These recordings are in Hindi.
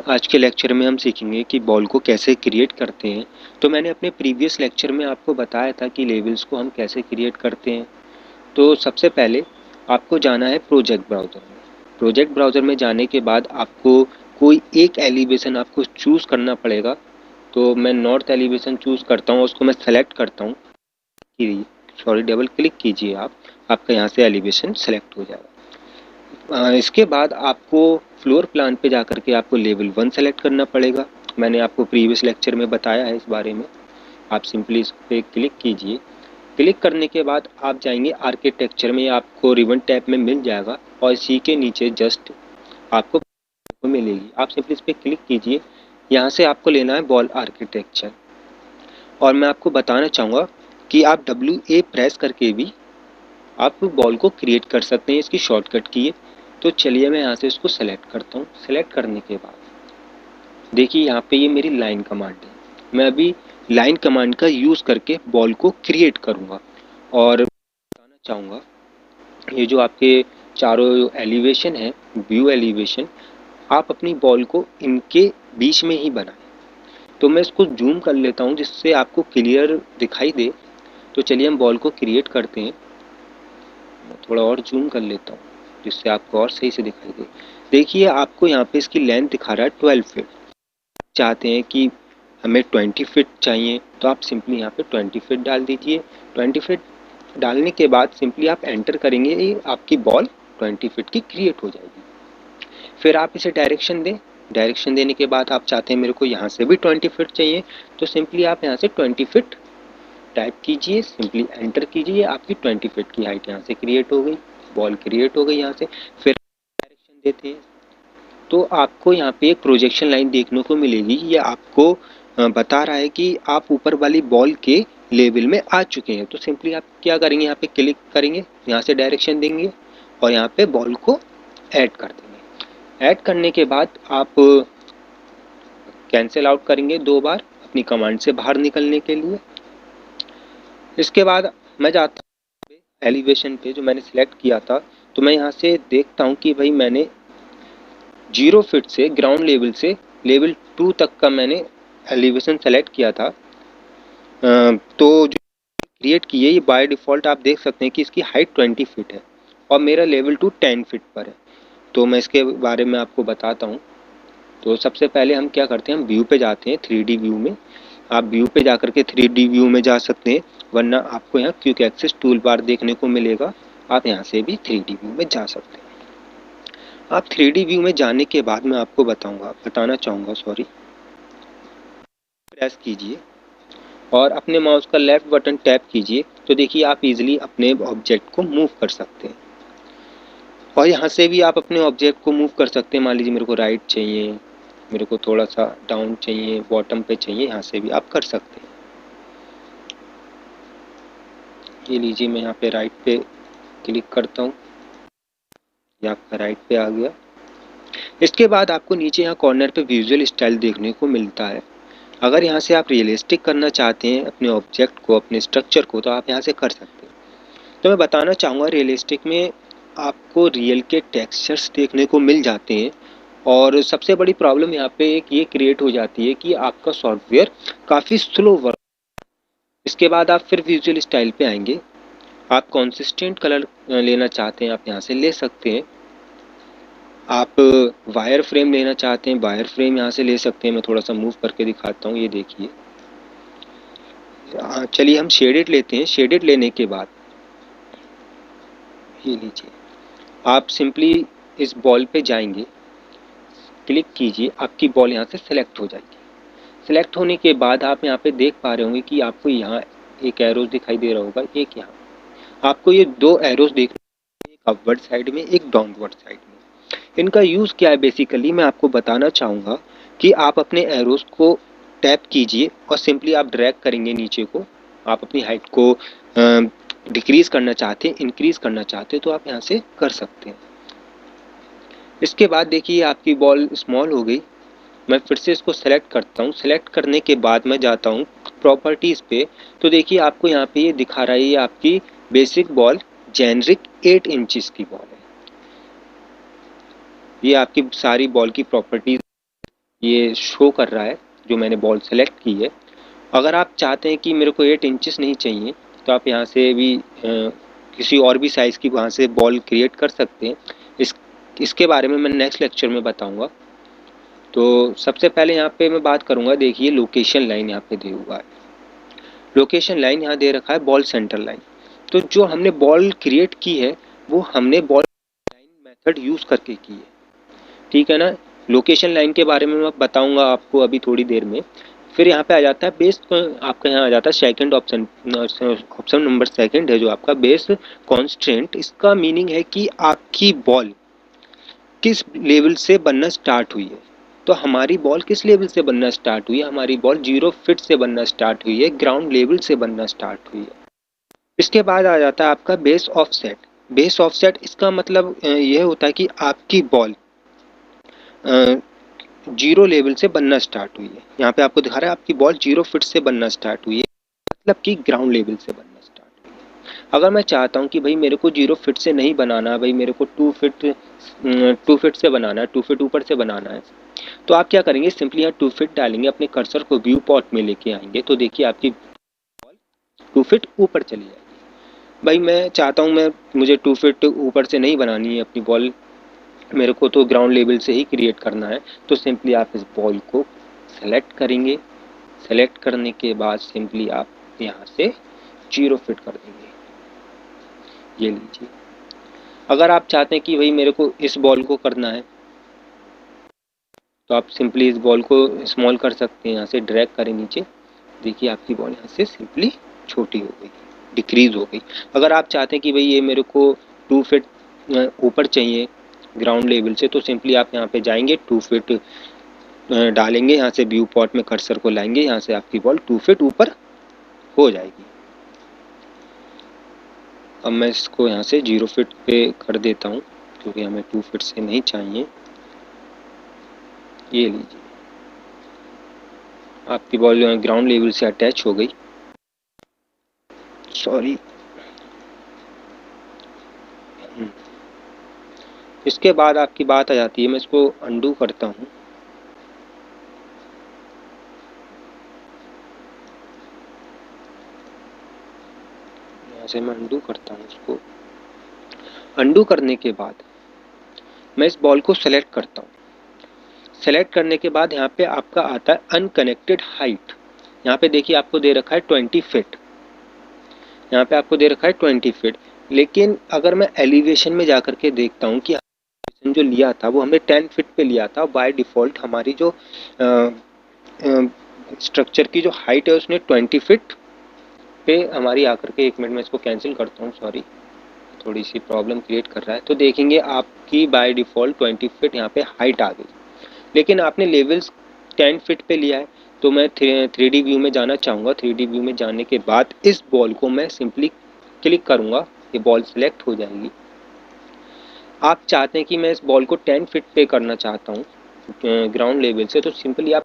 आज के लेक्चर में हम सीखेंगे कि बॉल को कैसे क्रिएट करते हैं। तो मैंने अपने प्रीवियस लेक्चर में आपको बताया था कि लेवल्स को हम कैसे क्रिएट करते हैं। तो सबसे पहले आपको जाना है प्रोजेक्ट ब्राउज़र में। प्रोजेक्ट ब्राउज़र में जाने के बाद आपको कोई एक एलिवेशन आपको चूज़ करना पड़ेगा। तो मैं नॉर्थ एलिवेशन चूज़ करता हूँ, उसको मैं सेलेक्ट करता हूँ। डबल क्लिक कीजिए आपका यहाँ से एलिवेशन सेलेक्ट हो जाएगा। इसके बाद आपको फ्लोर प्लान पे जाकर के आपको लेवल 1 सेलेक्ट करना पड़ेगा। मैंने आपको प्रीवियस लेक्चर में बताया है इस बारे में। आप सिंपली इस पर क्लिक कीजिए। क्लिक करने के बाद आप जाएंगे आर्किटेक्चर में, आपको रिबन टैब में मिल जाएगा और इसी के नीचे जस्ट आपको मिलेगी। आप सिंपली इस पर क्लिक कीजिए। यहाँ से आपको लेना है बॉल आर्किटेक्चर। और मैं आपको बताना चाहूँगा कि आप WA प्रेस करके भी आप बॉल को क्रिएट कर सकते हैं। इसकी शॉर्टकट की है। तो चलिए मैं यहाँ से इसको सेलेक्ट करता हूँ। सेलेक्ट करने के बाद देखिए यहाँ पे ये मेरी लाइन कमांड है। मैं अभी लाइन कमांड का यूज़ करके बॉल को क्रिएट करूँगा। और बताना चाहूँगा ये जो आपके चारों एलिवेशन है, व्यू एलिवेशन, आप अपनी बॉल को इनके बीच में ही बनाएं। तो मैं इसको जूम कर लेता हूँ जिससे आपको क्लियर दिखाई दे। तो चलिए हम बॉल को क्रिएट करते हैं। मैं थोड़ा और जूम कर लेता हूँ जिससे आपको और सही से दिखाई दे। देखिए आपको यहाँ पे इसकी लेंथ दिखा रहा है 12 फीट। चाहते हैं कि हमें 20 फीट चाहिए तो आप सिंपली यहाँ पे 20 फीट डाल दीजिए। 20 फीट डालने के बाद सिंपली आप एंटर करेंगे, ये आपकी बॉल 20 फीट की क्रिएट हो जाएगी। फिर आप इसे डायरेक्शन दें। डायरेक्शन देने के बाद आप चाहते हैं मेरे को यहाँ से भी 20 फीट चाहिए तो सिंपली आप यहाँ से 20 फीट टाइप कीजिए, सिंपली एंटर कीजिए। आपकी 20 फीट की हाइट यहाँ से क्रिएट हो गई, बॉल क्रिएट हो गई यहाँ से। फिर डायरेक्शन देते हैं तो आपको यहाँ पे एक प्रोजेक्शन लाइन देखने को मिलेगी। ये आपको बता रहा है कि आप ऊपर वाली बॉल के लेवल में आ चुके हैं। तो सिंपली आप क्या करेंगे, यहाँ पे क्लिक करेंगे, यहाँ से डायरेक्शन देंगे और यहाँ पे बॉल को ऐड कर देंगे। ऐड करने के बाद आप कैंसिल आउट करेंगे 2 बार अपनी कमांड से बाहर निकलने के लिए। इसके बाद मैं जाता हूँ एलिवेशन पे जो मैंने सिलेक्ट किया था। तो मैं यहाँ से देखता हूँ कि भाई मैंने 0 फीट से ग्राउंड लेवल से लेवल 2 तक का मैंने एलिवेशन सेलेक्ट किया था। तो जो क्रिएट की है ये बाय डिफ़ॉल्ट आप देख सकते हैं कि इसकी हाइट 20 फीट है और मेरा लेवल 2 10 फीट पर है। तो मैं इसके बारे में आपको बताता हूँ। तो सबसे पहले हम क्या करते हैं, हम व्यू पे जाते हैं, 3D व्यू में। आप व्यू पे जाकर के 3D व्यू में जा सकते हैं, वरना आपको यहाँ क्विक एक्सेस टूल बार देखने को मिलेगा। आप यहाँ से भी 3D व्यू में जा सकते हैं। आप 3D व्यू में जाने के बाद मैं आपको बताना चाहूँगा प्रेस कीजिए और अपने माउस का लेफ्ट बटन टैप कीजिए। तो देखिए आप इजीली अपने ऑब्जेक्ट को मूव कर सकते हैं। और यहाँ से भी आप अपने ऑब्जेक्ट को मूव कर सकते हैं। मान लीजिए मेरे को राइट चाहिए, मेरे को थोड़ा सा डाउन चाहिए, बॉटम पे चाहिए, यहाँ से भी आप कर सकते हैं। ये लीजिए मैं यहाँ पे राइट पे क्लिक करता हूँ, ये आपका राइट पे आ गया। इसके बाद आपको नीचे यहाँ कॉर्नर पे विजुअल स्टाइल देखने को मिलता है। अगर यहाँ से आप रियलिस्टिक करना चाहते हैं अपने ऑब्जेक्ट को, अपने स्ट्रक्चर को, तो आप यहाँ से कर सकते हैं। तो मैं बताना चाहूँगा रियलिस्टिक में आपको रियल के टेक्सचर्स देखने को मिल जाते हैं। और सबसे बड़ी प्रॉब्लम यहाँ पे एक ये क्रिएट हो जाती है कि आपका सॉफ्टवेयर काफ़ी स्लो वर्क। इसके बाद आप फिर विजुअल स्टाइल पे आएंगे। आप कंसिस्टेंट कलर लेना चाहते हैं आप यहाँ से ले सकते हैं। आप वायर फ्रेम लेना चाहते हैं, वायर फ्रेम यहाँ से ले सकते हैं। मैं थोड़ा सा मूव करके दिखाता हूँ, ये देखिए। चलिए हम शेडेड लेते हैं। शेडेड लेने के बाद ये लीजिए, आप सिंपली इस बॉल पे जाएंगे, क्लिक कीजिए, आपकी बॉल यहाँ से सेलेक्ट हो जाएगी। सेलेक्ट होने के बाद आप यहाँ पे देख पा रहे होंगे कि आपको यहाँ एक एरोज दिखाई दे रहा होगा, एक यहाँ आपको ये 2 एरोज देख, एक अपवर्ड साइड में, एक डाउनवर्ड साइड में। इनका यूज़ क्या है बेसिकली मैं आपको बताना चाहूँगा कि आप अपने एरोज को टैप कीजिए और सिंपली आप ड्रैग करेंगे नीचे को। आप अपनी हाइट को डिक्रीज़ करना चाहते हैं, इंक्रीज़ करना चाहते हैं तो आप यहाँ से कर सकते हैं। इसके बाद देखिए आपकी बॉल स्मॉल हो गई। मैं फिर से इसको सेलेक्ट करता हूँ। सेलेक्ट करने के बाद मैं जाता हूँ प्रॉपर्टीज़ पे। तो देखिए आपको यहाँ पे ये दिखा रहा है, ये आपकी बेसिक बॉल जेनरिक 8 इंचेस की बॉल है। ये आपकी सारी बॉल की प्रॉपर्टीज। ये शो कर रहा है जो मैंने बॉल सेलेक्ट की है। अगर आप चाहते हैं कि मेरे को 8 इंचेस नहीं चाहिए तो आप यहाँ से भी किसी और भी साइज़ की वहाँ से बॉल क्रिएट कर सकते हैं। इसके बारे में मैं नेक्स्ट लेक्चर में बताऊँगा। तो सबसे पहले यहाँ पे मैं बात करूँगा, देखिए लोकेशन लाइन यहाँ पे दिया हुआ है। लोकेशन लाइन यहाँ दे रखा है बॉल सेंटर लाइन। तो जो हमने बॉल क्रिएट की है वो हमने बॉल लाइन मेथड यूज़ करके की है, ठीक है ना। लोकेशन लाइन के बारे में मैं बताऊंगा आपको अभी थोड़ी देर में। फिर यहाँ पे आ जाता है बेस, आपका यहाँ आ जाता है second option, option number second है जो आपका बेस कॉन्स्टेंट। इसका मीनिंग है कि आपकी बॉल किस लेवल से बनना स्टार्ट हुई है। तो हमारी बॉल किस लेवल से बनना स्टार्ट हुई है, हमारी बॉल 0 फीट से बनना स्टार्ट हुई है, ग्राउंड लेवल से बनना स्टार्ट हुई है। इसके बाद आ जाता है आपका बेस ऑफसेट। बेस ऑफसेट इसका मतलब यह होता है कि आपकी बॉल 0 लेवल से बनना स्टार्ट हुई है। यहाँ पे आपको दिखा रहा है आपकी बॉल 0 फीट से बनना स्टार्ट हुई है, मतलब कि ग्राउंड लेवल से बनना स्टार्ट हुई है। अगर मैं चाहता हूँ कि भाई मेरे को 0 फीट से नहीं बनाना, भाई मेरे को 2 फीट से बनाना है, 2 फीट ऊपर से बनाना है, तो आप क्या करेंगे, सिंपली यहाँ 2 फीट डालेंगे, अपने कर्सर को व्यू पॉट में लेके आएंगे तो देखिए आपकी बॉल 2 फीट ऊपर चली जाएगी। भाई मैं चाहता हूँ मुझे 2 फीट ऊपर से नहीं बनानी है अपनी बॉल, मेरे को तो ग्राउंड लेवल से ही क्रिएट करना है। तो सिंपली आप इस बॉल को सेलेक्ट करेंगे। सेलेक्ट करने के बाद सिंपली आप यहाँ से 0 फिट कर देंगे, ये लीजिए। अगर आप चाहते हैं कि भाई मेरे को इस बॉल को करना है तो आप सिंपली इस बॉल को स्मॉल कर सकते हैं, यहाँ से ड्रैग करें नीचे, देखिए आपकी बॉल यहाँ से सिंपली छोटी हो गई, डिक्रीज हो गई। अगर आप चाहते हैं कि भाई ये मेरे को 2 फीट ऊपर चाहिए ग्राउंड लेवल से, तो सिंपली आप यहाँ पे जाएंगे, 2 फीट डालेंगे, यहाँ से व्यू पॉट में कर्सर को लाएंगे, यहाँ से आपकी बॉल 2 फीट ऊपर हो जाएगी। अब मैं इसको यहाँ से 0 फीट पे कर देता हूँ क्योंकि हमें 2 फीट से नहीं चाहिए। ये लीजिए आपकी बॉल ग्राउंड लेवल से अटैच हो गई। सॉरी। इसके बाद आपकी बात आ जाती है, मैं इसको अंडू करता हूँ। यहाँ से मैं अंडू करता हूँ इसको। अंडू करने के बाद मैं इस बॉल को सेलेक्ट करता हूँ। सेलेक्ट करने के बाद यहाँ पे आपका आता है अनकनेक्टेड हाइट। यहाँ पे देखिए आपको दे रखा है 20 फीट, यहाँ पे आपको दे रखा है 20 फीट। लेकिन अगर मैं एलिवेशन में जाकर के देखता हूँ कि जो लिया था वो हमने 10 फीट पे लिया था, बाय डिफ़ॉल्ट हमारी जो स्ट्रक्चर की जो हाइट है उसने 20 फीट पे हमारी आकर के, 1 मिनट में इसको कैंसिल करता हूँ, सॉरी थोड़ी सी प्रॉब्लम क्रिएट कर रहा है। तो देखेंगे आपकी बाय डिफ़ॉल्ट 20 फीट यहाँ पे हाइट आ गई, लेकिन आपने लेवल्स 10 फीट पे लिया है। तो मैं 3D व्यू में जाना चाहूँगा। 3D व्यू में जाने के बाद इस बॉल को मैं सिंपली क्लिक करूँगा, ये बॉल सेलेक्ट हो जाएगी। आप चाहते हैं कि मैं इस बॉल को 10 फीट पे करना चाहता हूँ ग्राउंड लेवल से, तो सिंपली आप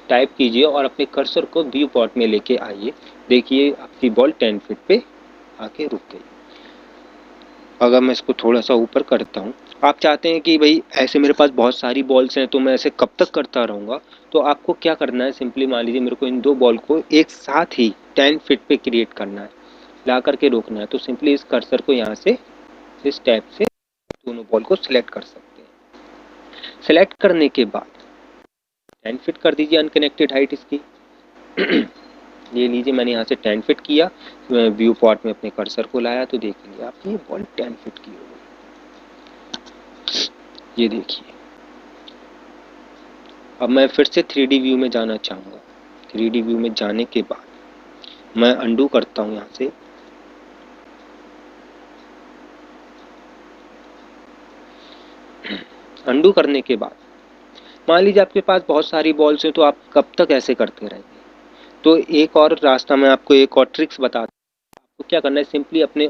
टाइप कीजिए और अपने कर्सर को व्यू पॉट में लेके आइए, देखिए आपकी बॉल 10 फीट पे आके रुक गई। अगर मैं इसको थोड़ा सा ऊपर करता हूँ, आप चाहते हैं कि भाई ऐसे मेरे पास बहुत सारी बॉल्स हैं तो मैं ऐसे कब तक करता रहूँगा, तो आपको क्या करना है, सिंपली मान लीजिए मेरे को इन 2 बॉल को एक साथ ही 10 फीट पे क्रिएट करना है, ला करके रोकना है। तो सिंपली इस कर्सर को यहाँ से इस टैब से दोनों बॉल को सिलेक्ट कर सकते हैं। सिलेक्ट करने के बाद 10 फीट कर दीजिए अनकनेक्टेड हाइट इसकी। ये लीजिए मैंने यहाँ से 10 फीट किया, व्यू पॉट में अपने कर्सर को लाया तो देखेंगे आप ये बॉल 10 फीट की हो गई। ये देखिए। अब मैं फिर से 3D व्यू में जाना चाहूँगा। 3D व्यू में जाने के बाद मैं अंडू करता हूँ यहाँ से। अंडू करने के बाद मान लीजिए आपके पास बहुत सारी बॉल्स हैं तो आप कब तक ऐसे करते रहेंगे, तो एक और रास्ता मैं आपको, एक और ट्रिक्स बताता हूँ। आपको क्या करना है, सिंपली अपने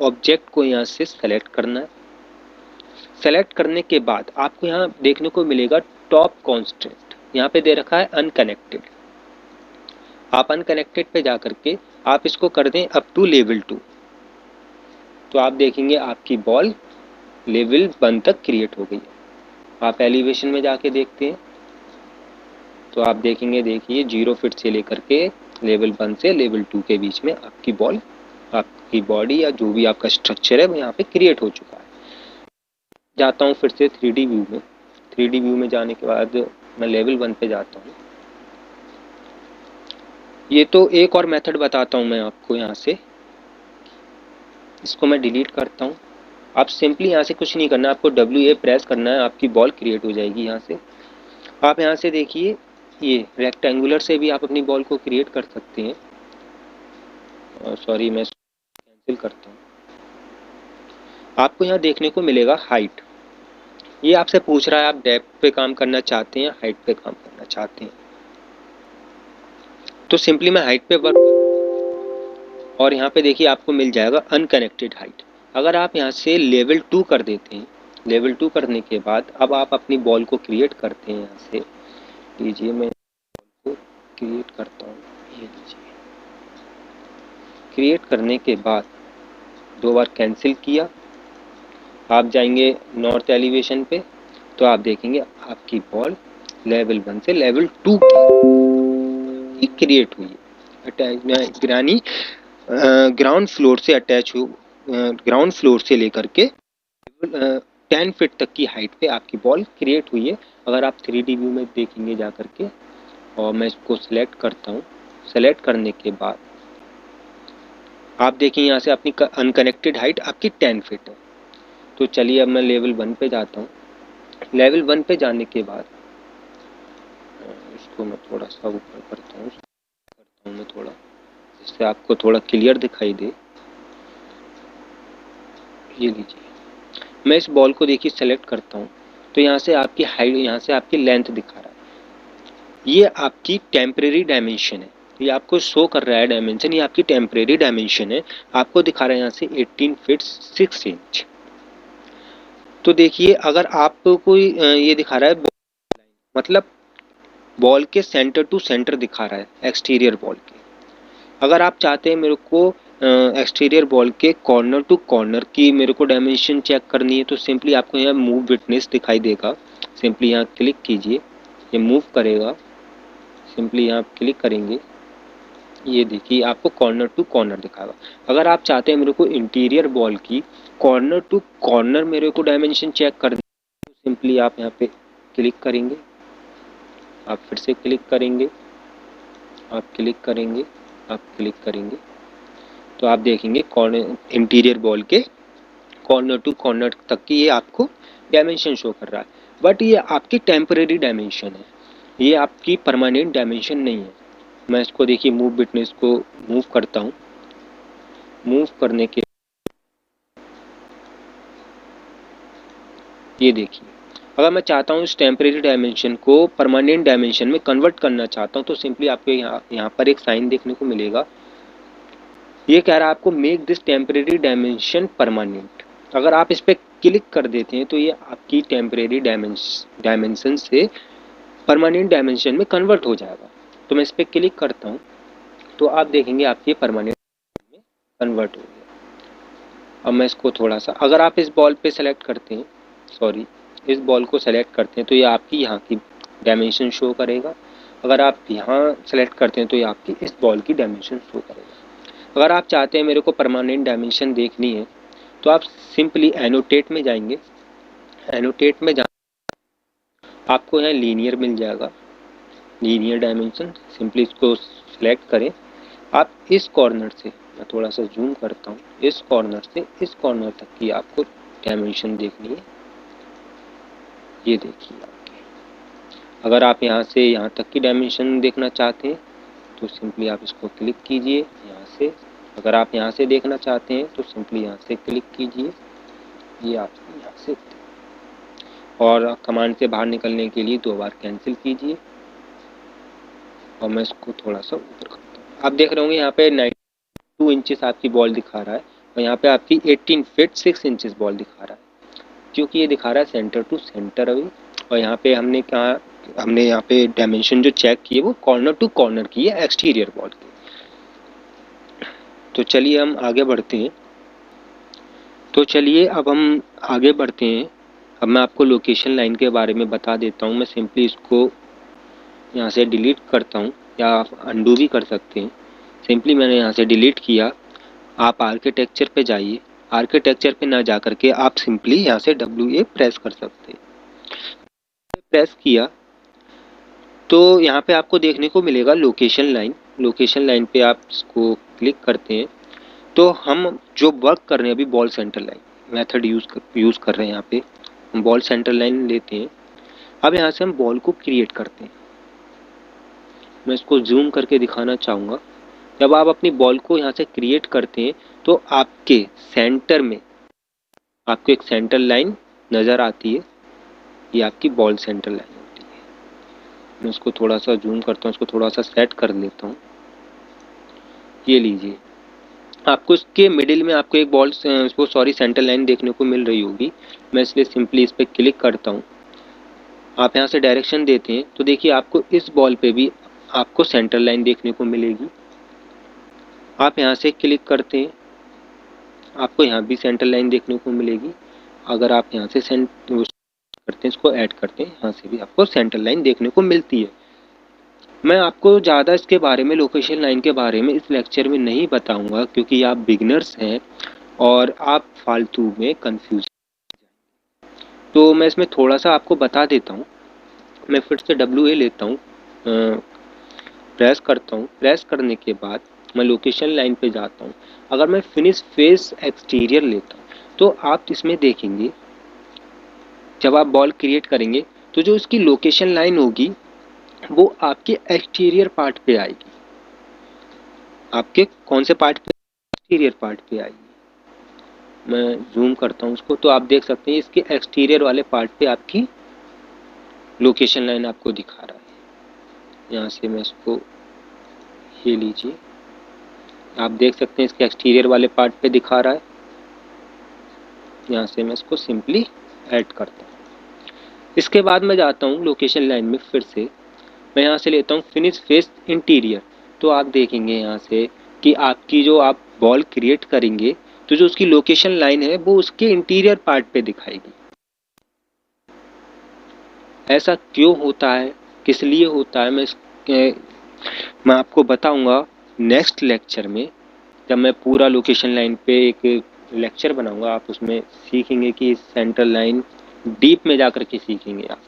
ऑब्जेक्ट को यहाँ से सेलेक्ट करना है। सेलेक्ट करने के बाद आपको यहाँ देखने को मिलेगा टॉप कॉन्स्टेंट, यहाँ पे दे रखा है अनकनेक्टेड। आप अनकनेक्टेड पे जा करके आप इसको कर दें अप टू लेवल 2, तो आप देखेंगे आपकी बॉल लेवल 1 तक क्रिएट हो गई है। आप एलिवेशन में जाके देखते हैं तो आप देखेंगे, देखिए 0 फीट से लेकर के लेवल 1 से लेवल 2 के बीच में आपकी बॉल, आपकी बॉडी या जो भी आपका स्ट्रक्चर है वो यहाँ पे क्रिएट हो चुका है। जाता हूँ फिर से 3D व्यू में। 3D व्यू में जाने के बाद मैं लेवल 1 पे जाता हूँ। ये तो एक और मेथड बताता हूँ मैं आपको यहाँ से, इसको मैं डिलीट करता हूँ। आप सिंपली यहाँ से कुछ नहीं करना, आपको WA प्रेस करना है, आपकी बॉल क्रिएट हो जाएगी। यहाँ से आप यहाँ से देखिए, ये रेक्टेंगुलर से भी आप अपनी बॉल को क्रिएट कर सकते हैं। सॉरी, मैं कैंसिल करता हूँ। आपको यहाँ देखने को मिलेगा हाइट। ये आपसे पूछ रहा है आप डेप्थ पे काम करना चाहते हैं या हाइट पे काम करना चाहते हैं। तो सिंपली मैं हाइट पे वर्क, और यहाँ पे देखिए आपको मिल जाएगा अनकनेक्टेड हाइट। अगर आप यहाँ से लेवल 2 कर देते हैं, लेवल 2 करने के बाद अब आप अपनी बॉल को क्रिएट करते हैं। यहाँ से लीजिए, मैं बॉल को क्रिएट करता हूँ। ये लीजिए, क्रिएट करने के बाद 2 बार कैंसिल किया, आप जाएंगे नॉर्थ एलिवेशन पे तो आप देखेंगे आपकी बॉल लेवल 1 से लेवल 2 की क्रिएट हुई है। अटैच यानी ग्राउंड फ्लोर से अटैच हो, ग्राउंड फ्लोर से लेकर के 10 फीट तक की हाइट पे आपकी बॉल क्रिएट हुई है। अगर आप 3D व्यू में देखेंगे जा करके, और मैं इसको सिलेक्ट करता हूँ, सेलेक्ट करने के बाद आप देखिए यहाँ से अपनी अनकनेक्टेड हाइट आपकी 10 फीट है। तो चलिए अब मैं लेवल 1 पे जाता हूँ। लेवल 1 पे जाने के बाद इसको मैं थोड़ा सा ऊपर करता हूँ मैं थोड़ा, जिससे आपको थोड़ा क्लियर दिखाई दे। ये लीजिए, मैं इस बॉल को देखिए सेलेक्ट करता हूँ तो यहाँ से आपकी हाइट, यहाँ से आपकी लेंथ दिखा रहा है। ये आपकी टेम्परेरी डायमेंशन है, ये आपको शो कर रहा है डायमेंशन, ये आपकी टेम्परेरी डायमेंशन है। आपको दिखा रहा है यहाँ से 18 फीट 6 इंच। तो देखिए अगर आपको ये दिखा रहा है मतलब बॉल के सेंटर टू सेंटर दिखा रहा है, एक्सटीरियर बॉल के। अगर आप चाहते हैं मेरे को एक्सटीरियर बॉल के कॉर्नर टू कॉर्नर की मेरे को डायमेंशन चेक करनी है तो सिंपली आपको यहाँ मूव विटनेस दिखाई देगा। सिंपली यहाँ क्लिक कीजिए, ये मूव करेगा। सिंपली यहाँ क्लिक करेंगे, ये देखिए आपको कॉर्नर टू कॉर्नर दिखाएगा। अगर आप चाहते हैं मेरे को इंटीरियर बॉल की कॉर्नर टू कॉर्नर मेरे को डायमेंशन चेक कर तो सिंपली आप यहाँ पे क्लिक करेंगे, आप फिर से क्लिक करेंगे, आप क्लिक करेंगे, आप क्लिक करेंगे तो आप देखेंगे कॉर्नर इंटीरियर बॉल के कॉर्नर टू कॉर्नर तक की ये आपको डायमेंशन शो कर रहा है। बट ये आपकी टेम्परेरी डायमेंशन है, ये आपकी परमानेंट डायमेंशन नहीं है। मैं इसको देखिए मूव विटनेस को मूव करता हूँ। मूव करने के ये देखिए, अगर मैं चाहता हूँ इस टेम्परेरी डायमेंशन को परमानेंट डायमेंशन में कन्वर्ट करना चाहता हूँ तो सिंपली आपको यहाँ पर एक साइन देखने को मिलेगा। ये कह रहा है आपको make this temporary dimension permanent. अगर आप इस पर क्लिक कर देते हैं तो ये आपकी टेम्परेरी डायमेंशन से परमानेंट डायमेंशन में कन्वर्ट हो जाएगा। तो मैं इस पर क्लिक करता हूँ तो आप देखेंगे आपकी परमानेंट में कन्वर्ट हो गया। अब मैं इसको थोड़ा सा, अगर आप इस बॉल पे सेलेक्ट करते हैं, सॉरी इस बॉल को सेलेक्ट करते हैं तो ये आपकी यहाँ की डायमेंशन शो करेगा। अगर आप यहाँ सेलेक्ट करते हैं तो ये आपकी इस बॉल की डायमेंशन शो करेगा। अगर आप चाहते हैं मेरे को परमानेंट डायमेंशन देखनी है तो आप सिंपली एनोटेट में जाएंगे। एनोटेट में जा आपको यहाँ लीनियर मिल जाएगा, लीनियर डायमेंशन। सिंपली इसको सिलेक्ट करें। आप इस कॉर्नर से, मैं थोड़ा सा जूम करता हूँ, इस कॉर्नर से इस कॉर्नर तक की आपको डायमेंशन देखनी है। ये देखिए आपकी, अगर आप यहाँ से यहाँ तक की डायमेंशन देखना चाहते हैं तो सिंपली आप इसको क्लिक कीजिए यहाँ से। अगर आप यहाँ से देखना चाहते हैं तो सिंपली यहाँ से क्लिक कीजिए, ये आप यहाँ से। और कमांड से बाहर निकलने के लिए 2 बार कैंसिल कीजिए और मैं इसको थोड़ा सा ऊपर करता हूँ। आप देख रहे होंगे यहाँ पे 92 इंचेस आपकी बॉल दिखा रहा है और यहाँ पे आपकी 18 फीट 6 इंचेस बॉल दिखा रहा है, क्योंकि ये दिखा रहा है सेंटर टू सेंटर अभी। और यहाँ पे हमने कहा, हमने यहाँ पे डायमेंशन जो चेक किए वो कॉर्नर टू कॉर्नर की है एक्सटीरियर बॉल की। तो चलिए हम आगे बढ़ते हैं। तो चलिए अब हम आगे बढ़ते हैं। अब मैं आपको लोकेशन लाइन के बारे में बता देता हूँ। मैं सिंपली इसको यहाँ से डिलीट करता हूँ, या आप अंडू भी कर सकते हैं। सिंपली मैंने यहाँ से डिलीट किया। आप आर्किटेक्चर पे जाइए, आर्किटेक्चर पे ना जा करके आप सिंपली यहाँ से WA प्रेस कर सकते हैं। प्रेस किया तो यहाँ पे आपको देखने को मिलेगा लोकेशन लाइन। लोकेशन लाइन पे आप इसको क्लिक करते हैं तो हम जो वर्क कर रहे हैं अभी ball centre line method use कर रहे हैं। यहाँ पे हम बॉल सेंटर लाइन लेते हैं। अब यहाँ से हम बॉल को क्रिएट करते हैं। मैं इसको जूम करके दिखाना चाहूँगा। जब आप अपनी बॉल को यहाँ से क्रिएट करते हैं तो आपके सेंटर में आपको एक सेंटर लाइन नज़र आती है। ये आपकी बॉल सेंटर लाइन होती है। मैं उसको थोड़ा सा जूम करता हूँ, उसको थोड़ा सा सेट कर लेता हूँ। ये लीजिए, आपको इसके मिडिल में आपको एक बॉल सेंटर लाइन देखने को मिल रही होगी। मैं इसलिए सिंपली इस पर क्लिक करता हूँ। आप यहाँ से डायरेक्शन देते हैं तो देखिए आपको इस बॉल पे भी आपको सेंटर लाइन देखने को मिलेगी। आप यहाँ से क्लिक करते हैं, आपको यहाँ भी सेंटर लाइन देखने को मिलेगी। अगर आप यहाँ से करते हैं, इसको ऐड करते हैं, यहाँ से भी आपको सेंटर लाइन देखने को मिलती है। मैं आपको ज़्यादा इसके बारे में लोकेशन लाइन के बारे में इस लेक्चर में नहीं बताऊंगा, क्योंकि आप बिगनर्स हैं और आप फालतू में कंफ्यूज। तो मैं इसमें थोड़ा सा आपको बता देता हूँ। मैं फिर से WA लेता हूँ, प्रेस करता हूँ। प्रेस करने के बाद मैं लोकेशन लाइन पे जाता हूँ। अगर मैं फिनिश फेस एक्सटीरियर लेता हूँ तो आप इसमें देखेंगे जब आप बॉल क्रिएट करेंगे तो जो इसकी लोकेशन लाइन होगी वो आपके एक्सटीरियर पार्ट पे आएगी। आपके कौन से पार्ट पे? एक्सटीरियर पार्ट पे आएगी। मैं जूम करता हूँ उसको तो आप देख सकते हैं इसके एक्सटीरियर वाले पार्ट पे आपकी लोकेशन लाइन आपको दिखा रहा है। यहाँ से मैं इसको, ये लीजिए, आप देख सकते हैं इसके एक्सटीरियर वाले पार्ट पे दिखा रहा है। यहाँ से मैं इसको सिंपली ऐड करता हूँ। इसके बाद मैं जाता हूँ लोकेशन लाइन में। फिर से मैं यहाँ से लेता हूँ फिनिश फेस इंटीरियर। तो आप देखेंगे यहाँ से कि आपकी जो आप बॉल क्रिएट करेंगे तो जो उसकी लोकेशन लाइन है वो उसके इंटीरियर पार्ट पे दिखाएगी। ऐसा क्यों होता है, किस लिए होता है, मैं आपको बताऊंगा नेक्स्ट लेक्चर में। जब मैं पूरा लोकेशन लाइन पे एक लेक्चर बनाऊंगा, आप उसमें सीखेंगे कि सेंटर लाइन डीप में जाकर के सीखेंगे आप।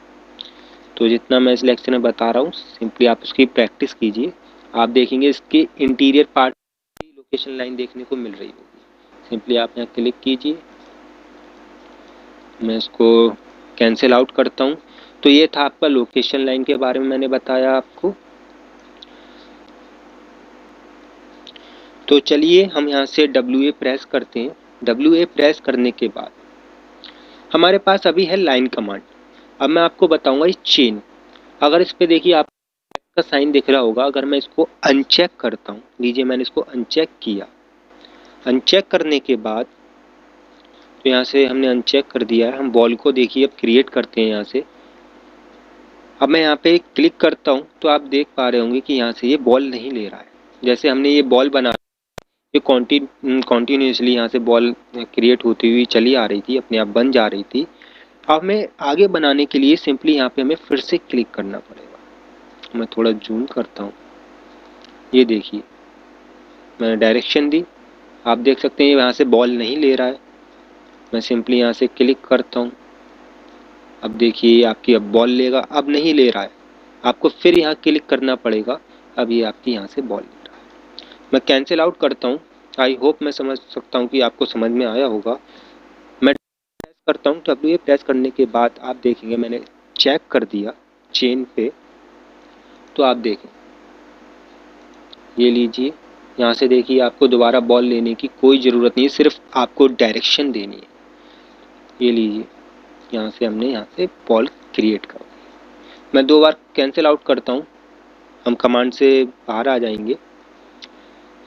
तो जितना मैं इस लेक्चर में बता रहा हूँ सिंपली आप उसकी प्रैक्टिस कीजिए। आप देखेंगे इसके इंटीरियर पार्ट की लोकेशन लाइन देखने को मिल रही होगी। सिंपली आप यहाँ क्लिक कीजिए। मैं इसको कैंसिल आउट करता हूँ। तो ये था आपका लोकेशन लाइन के बारे में मैंने बताया आपको। तो चलिए हम यहाँ से WA प्रेस करते हैं। WA प्रेस करने के बाद हमारे पास अभी है लाइन कमांड। अब मैं आपको बताऊंगा इस चेन। अगर इस पे देखिए आप का साइन दिख रहा होगा। अगर मैं इसको अनचेक करता हूँ, लीजिए मैंने इसको अनचेक किया। अनचेक करने के बाद तो यहाँ से हमने अनचेक कर दिया है। हम बॉल को देखिए अब क्रिएट करते हैं यहाँ से। अब मैं यहाँ पे क्लिक करता हूँ तो आप देख पा रहे होंगे कि यहाँ से ये बॉल नहीं ले रहा है। जैसे हमने ये बॉल बना, ये कॉन्टीन्यूसली यहाँ से बॉल क्रिएट होती हुई चली आ रही थी, अपने आप बन जा रही थी। अब हमें आगे बनाने के लिए सिंपली यहाँ पे हमें फिर से क्लिक करना पड़ेगा। मैं थोड़ा जूम करता हूँ। ये देखिए मैंने डायरेक्शन दी, आप देख सकते हैं यहाँ से बॉल नहीं ले रहा है। मैं सिंपली यहाँ से क्लिक करता हूँ। अब देखिए आपकी अब बॉल लेगा, अब नहीं ले रहा है। आपको फिर यहाँ क्लिक करना पड़ेगा। अब ये आपकी यहाँ से बॉल ले रहा है। मैं कैंसिल आउट करता हूँ। आई होप मैं समझ सकता हूँ कि आपको समझ में आया होगा। मैं प्रेस करता हूँ। WA प्रेस करने के बाद आप देखेंगे मैंने चेक कर दिया चेन पे। तो आप देखें, ये लीजिए, यहाँ से देखिए आपको दोबारा बॉल लेने की कोई ज़रूरत नहीं है, सिर्फ आपको डायरेक्शन देनी है। ये लीजिए, यहाँ से हमने यहाँ से बॉल क्रिएट कर दी। मैं 2 बार कैंसिल आउट करता हूँ, हम कमांड से बाहर आ जाएंगे।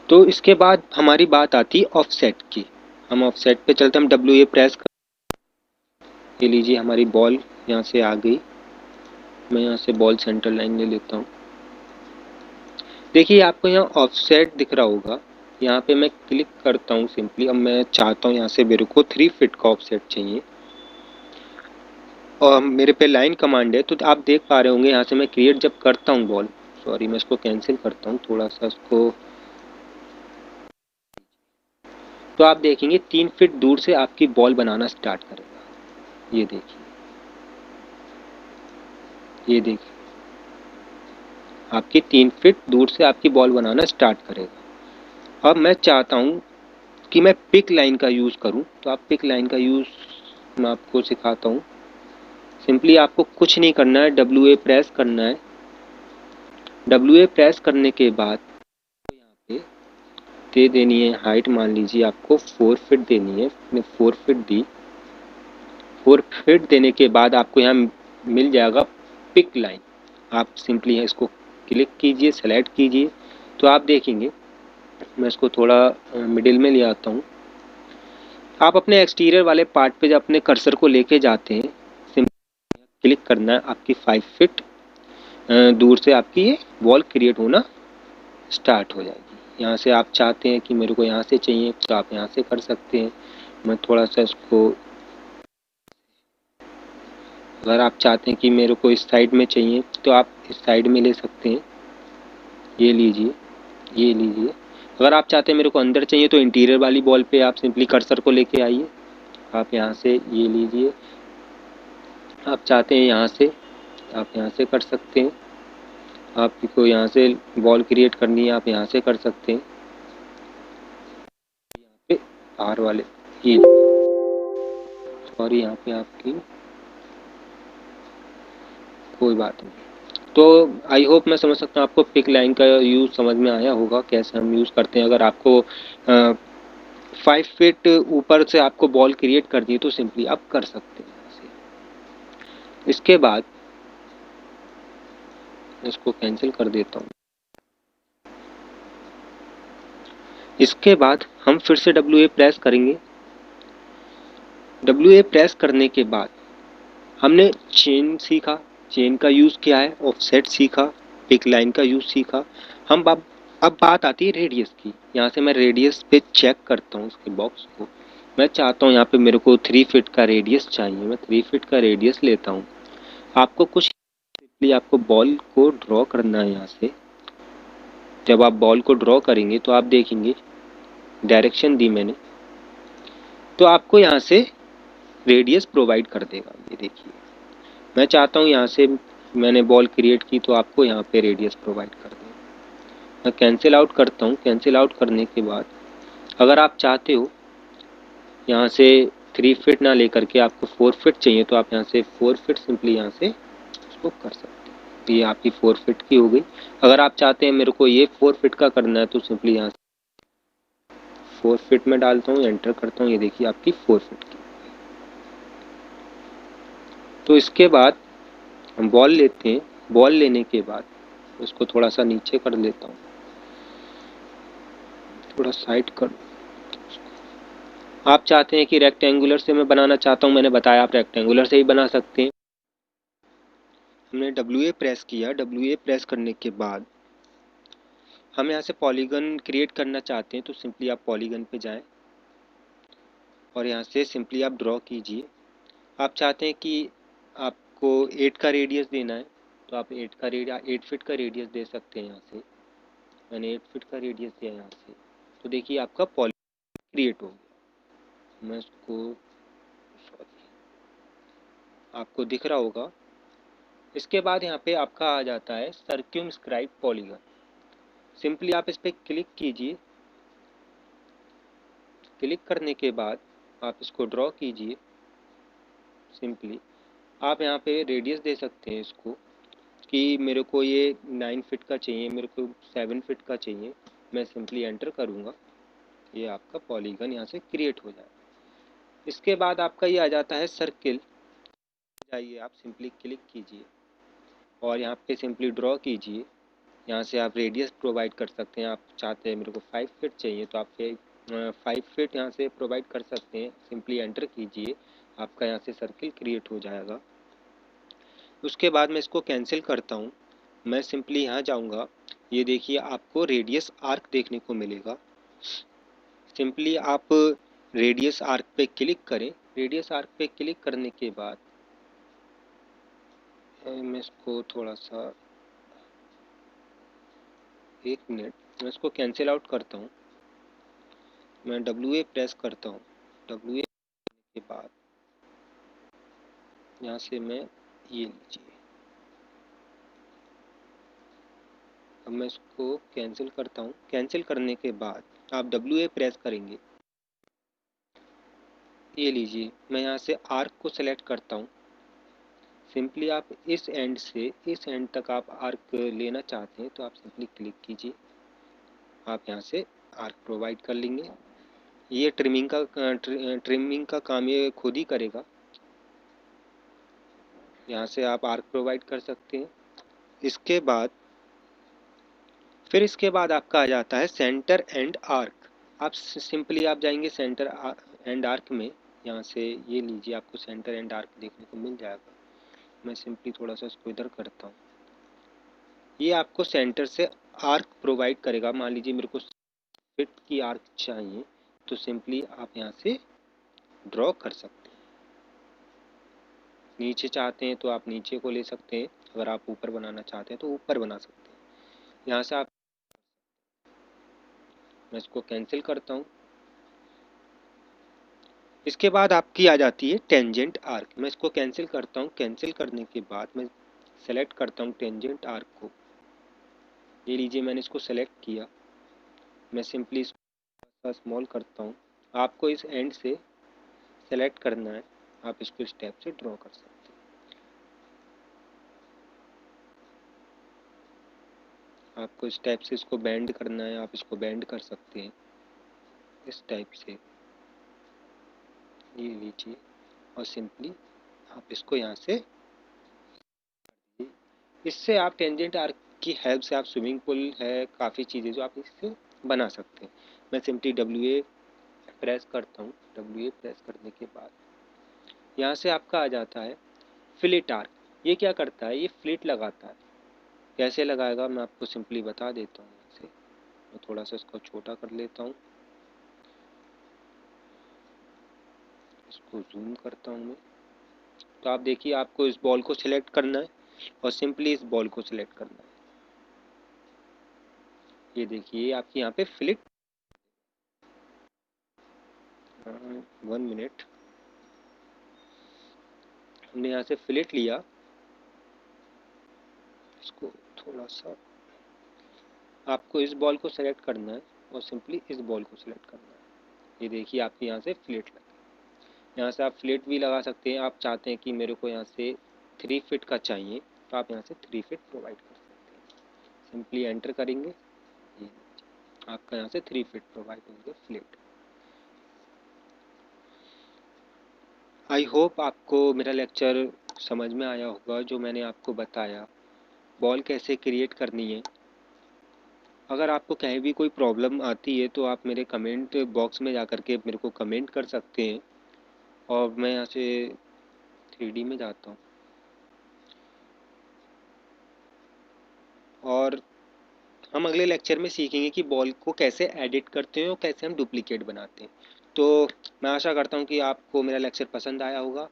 तो इसके बाद हमारी बात आती है ऑफसेट की। हम ऑफसेट पे चलते हैं। हम WA प्रेस कर, ये लीजिए हमारी बॉल यहाँ से आ गई। मैं यहाँ से बॉल सेंटर लाइन ले लेता हूँ। देखिए आपको यहाँ ऑफसेट दिख रहा होगा, यहाँ पे मैं क्लिक करता हूँ सिंपली। अब मैं चाहता हूँ यहाँ से मेरे को 3 फीट का ऑफसेट चाहिए। और मेरे पे लाइन कमांड है, तो आप देख पा रहे होंगे यहाँ से मैं क्रिएट जब करता हूँ बॉल, सॉरी मैं इसको कैंसिल करता हूँ थोड़ा सा इसको, तो आप देखेंगे 3 फीट दूर से आपकी बॉल बनाना स्टार्ट करेगा। ये देखिए, ये देखिए आपकी 3 फीट दूर से आपकी बॉल बनाना स्टार्ट करेगा। अब मैं चाहता हूँ कि मैं पिक लाइन का यूज़ करूँ, तो आप पिक लाइन का यूज़ मैं आपको सिखाता हूँ। सिंपली आपको कुछ नहीं करना है, WA प्रेस करना है। WA प्रेस करने के बाद यहाँ पे दे देनी है हाइट, मान लीजिए आपको 4 फीट देनी है, मैंने 4 फीट दी। 4 फीट देने के बाद आपको यहाँ मिल जाएगा पिक लाइन। आप सिंपली इसको क्लिक कीजिए, सेलेक्ट कीजिए, तो आप देखेंगे, मैं इसको थोड़ा मिडिल में ले आता हूँ। आप अपने एक्सटीरियर वाले पार्ट पे जब अपने कर्सर को लेके जाते हैं, सिंपली क्लिक करना है, आपकी 5 फीट दूर से आपकी ये वॉल क्रिएट होना स्टार्ट हो जाएगी। यहाँ से आप चाहते हैं कि मेरे को यहाँ से चाहिए तो आप यहाँ से कर सकते हैं। मैं थोड़ा सा इसको, अगर आप चाहते हैं कि मेरे को इस साइड में चाहिए तो आप इस साइड में ले सकते हैं। ये लीजिए, ये लीजिए। अगर आप चाहते हैं मेरे को अंदर चाहिए तो इंटीरियर वाली बॉल पे आप सिंपली कर्सर को लेके आइए, आप यहाँ से ये लीजिए। आप चाहते हैं यहाँ से, आप यहाँ से कर सकते हैं। आपको यहाँ से बॉल क्रिएट करनी है, आप यहाँ से कर सकते हैं। यहाँ पे आर वाले ये, सॉरी यहाँ पे आपकी कोई बात नहीं। तो आई होप मैं समझ सकता हूँ आपको पिक लाइन का यूज़ समझ में आया होगा, कैसे हम यूज़ करते हैं। अगर आपको 5 फीट ऊपर से आपको बॉल क्रिएट करनी है तो सिंपली आप कर सकते हैं यहाँ से। इसके बाद इसको कैंसिल कर देता हूँ। इसके बाद हम फिर से WA प्रेस करेंगे। WA प्रेस करने के बाद हमने चेन सीखा, चेन का यूज़ किया है, ऑफसेट सीखा, पिक लाइन का यूज़ सीखा। हम अब बात आती है रेडियस की। यहाँ से मैं रेडियस पे चेक करता हूँ इसके बॉक्स को। मैं चाहता हूँ यहाँ पे मेरे को 3 फीट का रेडियस चाहिए, मैं 3 फीट का रेडियस लेता हूँ। आपको कुछ सिंपली आपको बॉल को ड्रॉ करना है यहाँ से। जब आप बॉल को ड्रॉ करेंगे तो आप देखेंगे, डायरेक्शन दी मैंने, तो आपको यहाँ से रेडियस प्रोवाइड कर देगा। ये देखिए, मैं चाहता हूँ यहाँ से मैंने बॉल क्रिएट की तो आपको यहाँ पे रेडियस प्रोवाइड कर देगा। मैं कैंसिल आउट करता हूँ। कैंसिल आउट करने के बाद अगर आप चाहते हो यहाँ से 3 फीट ना लेकर के आपको 4 फीट चाहिए तो आप यहाँ से 4 फीट सिंपली यहाँ से उसको कर सकते हैं। तो ये आपकी 4 फीट की हो गई। अगर आप चाहते हैं मेरे को ये 4 फीट का करना है तो सिंपली यहाँ से 4 फीट में डालता हूँ, एंटर करता हूँ। ये देखिए आपकी 4 फीट की। तो इसके बाद हम बॉल लेते हैं। बॉल लेने के बाद उसको थोड़ा सा नीचे कर लेता हूँ, थोड़ा साइड कर। आप चाहते हैं कि रेक्टेंगुलर से मैं बनाना चाहता हूँ, मैंने बताया आप रेक्टेंगुलर से ही बना सकते हैं। हमने WA प्रेस किया। WA प्रेस करने के बाद हम यहाँ से पॉलीगन क्रिएट करना चाहते हैं तो सिंपली आप पॉलीगन पे जाएं और यहाँ से सिंपली आप ड्रॉ कीजिए। आप चाहते हैं कि आपको 8 का रेडियस देना है तो आप 8 फीट का रेडियस दे सकते हैं। यहाँ से मैंने 8 फीट का रेडियस दिया यहाँ से, तो देखिए आपका पॉलीगन क्रिएट हो गया। मैं इसको, सॉरी, आपको दिख रहा होगा। इसके बाद यहाँ पे आपका आ जाता है सर्क्यूमस्क्राइब पॉलीगन। सिंपली आप इस पर क्लिक कीजिए। क्लिक करने के बाद आप इसको ड्रॉ कीजिए। सिंपली आप यहाँ पे रेडियस दे सकते हैं इसको कि मेरे को ये 9 फीट का चाहिए, मेरे को 7 फीट का चाहिए। मैं सिंपली एंटर करूँगा, ये आपका पॉलीगन यहाँ से क्रिएट हो जाए। इसके बाद आपका ये आ जाता है सर्किल। जाइए आप सिंपली क्लिक कीजिए और यहाँ पे सिंपली ड्रॉ कीजिए। यहाँ से आप रेडियस प्रोवाइड कर सकते हैं। आप चाहते हैं मेरे को 5 फीट चाहिए तो आप 5 फीट यहाँ से प्रोवाइड कर सकते हैं। सिंपली एंटर कीजिए, आपका यहाँ से सर्किल क्रिएट हो जाएगा। उसके बाद मैं इसको कैंसिल करता हूँ। मैं सिंपली यहाँ जाऊँगा। ये देखिए आपको रेडियस आर्क देखने को मिलेगा। सिंपली आप रेडियस आर्क पे क्लिक करें। रेडियस आर्क पे क्लिक करने के बाद मैं इसको थोड़ा सा 1 मिनट, मैं इसको कैंसिल आउट करता हूँ। मैं WA प्रेस करता हूँ। WA के बाद यहाँ से मैं ये लीजिए, अब मैं इसको कैंसिल करता हूँ। कैंसिल करने के बाद आप WA प्रेस करेंगे, ये लीजिए मैं यहाँ से आर्क को सेलेक्ट करता हूँ। सिंपली आप इस एंड से इस एंड तक आप आर्क लेना चाहते हैं तो आप सिंपली क्लिक कीजिए, आप यहाँ से आर्क प्रोवाइड कर लेंगे। ये ट्रिमिंग का काम ये खुद ही करेगा। यहाँ से आप आर्क प्रोवाइड कर सकते हैं। इसके बाद आपका आ जाता है सेंटर एंड आर्क। आप सिंपली आप जाएंगे सेंटर एंड आर्क में, यहाँ से ये लीजिए आपको सेंटर एंड आर्क देखने को मिल जाएगा। मैं सिंपली थोड़ा सा इसको इधर करता हूँ, ये आपको सेंटर से आर्क प्रोवाइड करेगा। मान लीजिए मेरे को फिट की आर्क चाहिए तो सिंपली आप यहाँ से ड्रॉ कर सकते हैं। नीचे चाहते हैं तो आप नीचे को ले सकते हैं, अगर आप ऊपर बनाना चाहते हैं तो ऊपर बना सकते हैं। यहाँ से आप, मैं इसको कैंसिल करता हूँ। इसके बाद आपकी आ जाती है टेंजेंट आर्क। मैं इसको कैंसिल करता हूँ। कैंसिल करने के बाद मैं सेलेक्ट करता हूँ टेंजेंट आर्क को, ये लीजिए मैंने इसको सेलेक्ट किया। मैं सिंपली इसको स्मॉल करता हूँ। आपको इस एंड से सेलेक्ट करना है, आप इसको स्टेप से ड्रॉ कर सकते हैं। आपको इस टाइप से इसको बेंड करना है, आप इसको बेंड कर सकते हैं इस टाइप से, ये लीजिए। और सिंपली आप इसको यहाँ से, इससे आप टेंजेंट आर्क की हेल्प से आप स्विमिंग पूल है, काफ़ी चीज़ें जो आप इससे बना सकते हैं। मैं सिंपली WA प्रेस करता हूँ। WA प्रेस करने के बाद यहाँ से आपका आ जाता है फ्लिट आर्क। ये क्या करता है, ये फ्लिट लगाता है। कैसे लगाएगा मैं आपको सिंपली बता देता हूँ। यहाँ से मैं थोड़ा सा इसको छोटा कर लेता हूँ, इसको जूम करता हूँ मैं। तो आप देखिए आपको इस बॉल को सिलेक्ट करना है और सिंपली इस बॉल को सिलेक्ट करना है। ये देखिए आपकी यहाँ पे फ्लिट, 1 मिनट, हमने यहाँ से फ्लिट लिया। इसको थोड़ा सा, आपको इस बॉल को सेलेक्ट करना है और सिंपली इस बॉल को सिलेक्ट करना है। ये देखिए आपके यहाँ से फ्लिट लगे। यहाँ से आप फ्लिट भी लगा सकते हैं। आप चाहते हैं कि मेरे को यहाँ से 3 फीट का चाहिए तो आप यहाँ से 3 फीट प्रोवाइड कर सकते हैं। सिंपली एंटर करेंगे, ये आपका यहाँ से 3 फीट प्रोवाइड होंगे फ्लिट। आई होप आपको मेरा लेक्चर समझ में आया होगा, जो मैंने आपको बताया बॉल कैसे क्रिएट करनी है। अगर आपको कहीं भी कोई प्रॉब्लम आती है तो आप मेरे कमेंट बॉक्स में जा कर के मेरे को कमेंट कर सकते हैं। और मैं यहाँ से 3D में जाता हूँ और हम अगले लेक्चर में सीखेंगे कि बॉल को कैसे एडिट करते हैं और कैसे हम डुप्लीकेट बनाते हैं। तो मैं आशा करता हूँ कि आपको मेरा लेक्चर पसंद आया होगा।